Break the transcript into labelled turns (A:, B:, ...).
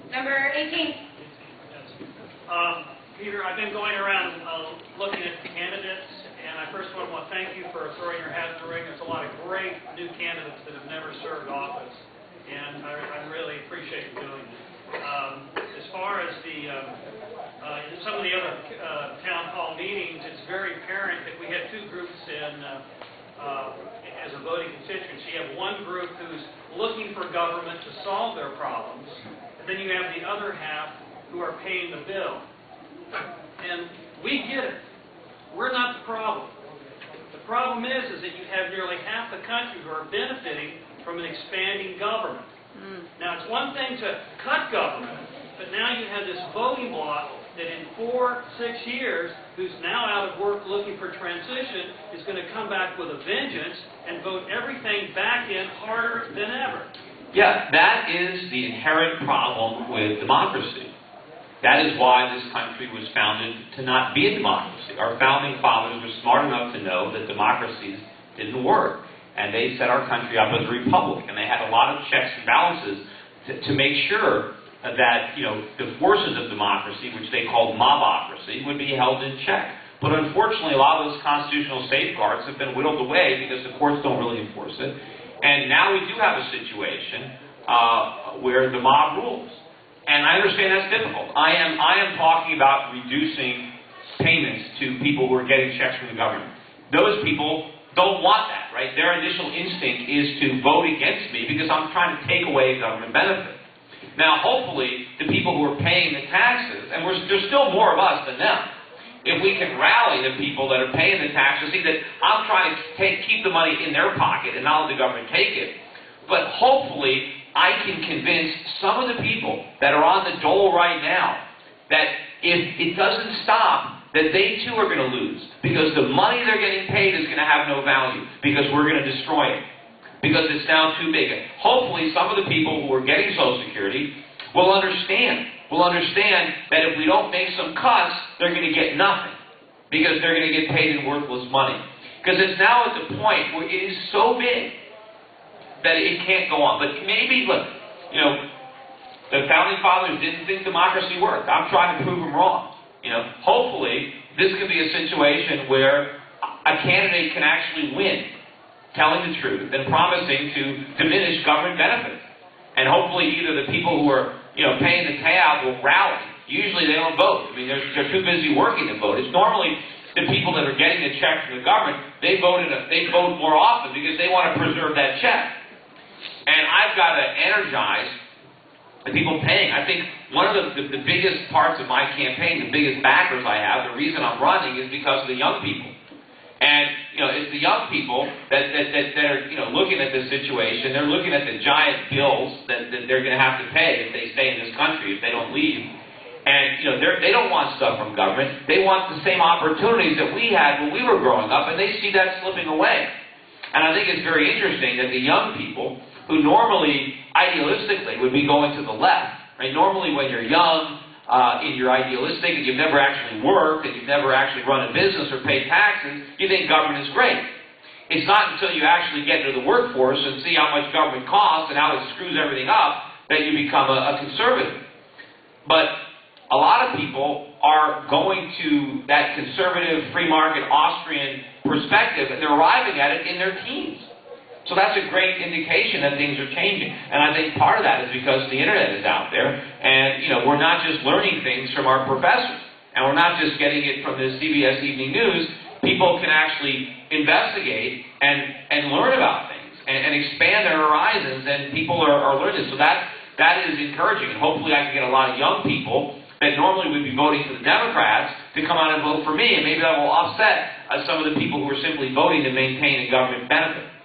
A: Number 18.
B: Peter, I've been going around looking at candidates, and I first want to thank you for throwing your hat in the ring. There's a lot of great new candidates that have never served office, and I really appreciate you doing it. As far as some of the other town hall meetings, it's very apparent that we have two groups as a voting constituency. You have one group who's looking for government to solve their problems, and then you have the other half who are paying the bill. And we get it. We're not the problem. The problem is that you have nearly half the country who are benefiting from an expanding government. Now, it's one thing to cut government, but now you have this voting bloc that in 4-6 years, who's now out of work looking for transition, is going to come back with a vengeance and vote everything back in harder than ever.
C: Yeah, that is the inherent problem with democracy. That is why this country was founded to not be a democracy. Our founding fathers were smart enough to know that democracies didn't work. And they set our country up as a republic. And they had a lot of checks and balances to make sure that, the forces of democracy, which they called mobocracy, would be held in check. But unfortunately, a lot of those constitutional safeguards have been whittled away because the courts don't really enforce it. And now we do have a situation where the mob rules. And I understand that's difficult. I am talking about reducing payments to people who are getting checks from the government. Those people don't want that, right? Their initial instinct is to vote against me because I'm trying to take away government benefit. Now, hopefully, the people who are paying the taxes, and there's still more of us than them, if we can rally the people that are paying the taxes, see that I'm trying to keep the money in their pocket and not let the government take it, but hopefully I can convince some of the people that are on the dole right now that if it doesn't stop, that they too are going to lose. Because the money they're getting paid is going to have no value. Because we're going to destroy it. Because it's now too big. Hopefully some of the people who are getting Social Security will understand. Will understand that if we don't make some cuts, they're going to get nothing. Because they're going to get paid in worthless money. Because it's now at the point where it is so big that it can't go on. But maybe, look, the Founding Fathers didn't think democracy worked. I'm trying to prove them wrong. Hopefully, this could be a situation where a candidate can actually win, telling the truth and promising to diminish government benefits. And hopefully, either the people who are, paying the payout will rally. Usually, they don't vote. I mean, they're too busy working to vote. It's normally the people that are getting the check from the government. They vote more often because they want to preserve that check. And I've got to energize the people paying. I think one of the biggest parts of my campaign, the biggest backers I have, the reason I'm running is because of the young people. And, it's the young people that are, looking at this situation. They're looking at the giant bills that they're going to have to pay if they stay in this country, if they don't leave. And, they don't want stuff from government. They want the same opportunities that we had when we were growing up, and they see that slipping away. And I think it's very interesting that the young people, who normally, idealistically, would be going to the left. Right? Normally, when you're young, and you're idealistic, and you've never actually worked, and you've never actually run a business or paid taxes, you think government is great. It's not until you actually get into the workforce and see how much government costs and how it screws everything up that you become a conservative. But a lot of people are going to that conservative, free market, Austrian perspective, and they're arriving at it in their teens. So that's a great indication that things are changing. And I think part of that is because the internet is out there, and we're not just learning things from our professors, and we're not just getting it from the CBS Evening News. People can actually investigate and learn about things and expand their horizons, and people are learning. So that is encouraging, and hopefully I can get a lot of young people that normally would be voting for the Democrats to come out and vote for me, and maybe that will offset some of the people who are simply voting to maintain a government benefit.